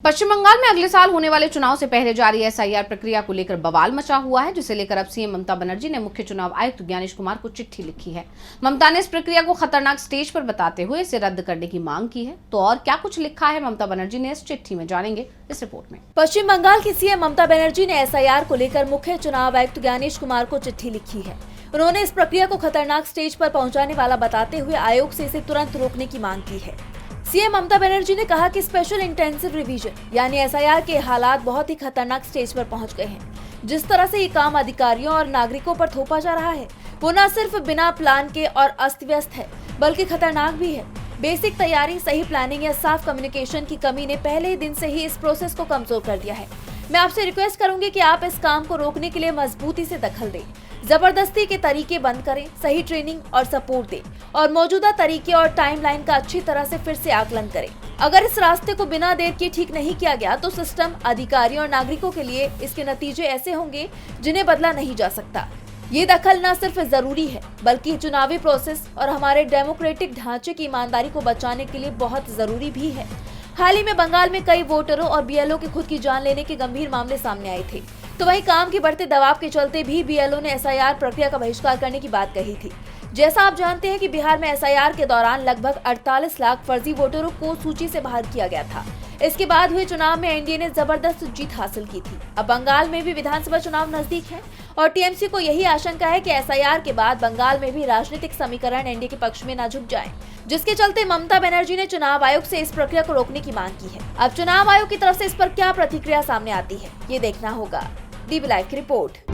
पश्चिम बंगाल में अगले साल होने वाले चुनाव से पहले जारी एसआईआर प्रक्रिया को लेकर बवाल मचा हुआ है, जिसे लेकर अब सीएम ममता बनर्जी ने मुख्य चुनाव आयुक्त ज्ञानेश कुमार को चिट्ठी लिखी है। ममता ने इस प्रक्रिया को खतरनाक स्टेज पर बताते हुए इसे रद्द करने की मांग की है। तो और क्या कुछ लिखा है ममता बनर्जी ने इस चिट्ठी में, जानेंगे इस रिपोर्ट में। पश्चिम बंगाल की सीएम ममता बनर्जी ने एसआईआर को लेकर मुख्य चुनाव आयुक्त ज्ञानेश कुमार को चिट्ठी लिखी है। उन्होंने इस प्रक्रिया को खतरनाक स्टेज पर पहुंचाने वाला बताते हुए आयोग से इसे तुरंत रोकने की मांग की है। सीएम ममता बनर्जी ने कहा कि स्पेशल इंटेंसिव रिवीजन यानी एसआईआर के हालात बहुत ही खतरनाक स्टेज पर पहुंच गए हैं। जिस तरह से ये काम अधिकारियों और नागरिकों पर थोपा जा रहा है, वो न सिर्फ बिना प्लान के और अस्त व्यस्त है, बल्कि खतरनाक भी है। बेसिक तैयारी, सही प्लानिंग या साफ कम्युनिकेशन की कमी ने पहले ही दिन से ही इस प्रोसेस को कमजोर कर दिया है। मैं आपसे रिक्वेस्ट करूंगी कि आप इस काम को रोकने के लिए मजबूती से दखल दें, जबरदस्ती के तरीके बंद करें, सही ट्रेनिंग और सपोर्ट दें और मौजूदा तरीके और टाइमलाइन का अच्छी तरह से फिर से आकलन करें। अगर इस रास्ते को बिना देर किए ठीक नहीं किया गया तो सिस्टम, अधिकारियों और नागरिकों के लिए इसके नतीजे ऐसे होंगे जिन्हें बदला नहीं जा सकता। ये दखल न सिर्फ जरूरी है, बल्कि चुनावी प्रोसेस और हमारे डेमोक्रेटिक ढांचे की ईमानदारी को बचाने के लिए बहुत जरूरी भी है। हाल ही में बंगाल में कई वोटरों और बीएलओ के खुद की जान लेने के गंभीर मामले सामने आए थे। तो वहीं काम के बढ़ते दबाव के चलते भी बीएलओ ने एसआईआर प्रक्रिया का बहिष्कार करने की बात कही थी। जैसा आप जानते हैं कि बिहार में एसआईआर के दौरान लगभग 48 लाख फर्जी वोटरों को सूची से बाहर किया गया था। इसके बाद हुए चुनाव में एनडीए ने जबरदस्त जीत हासिल की थी। अब बंगाल में भी विधानसभा चुनाव नजदीक है और टीएमसी को यही आशंका है कि एसआईआर के बाद बंगाल में भी राजनीतिक समीकरण एनडीए के पक्ष में न झुक जाए, जिसके चलते ममता बनर्जी ने चुनाव आयोग से इस प्रक्रिया को रोकने की मांग की है। अब चुनाव आयोग की तरफ से इस पर क्या प्रतिक्रिया सामने आती है, ये देखना होगा। डीबी लाइव की रिपोर्ट।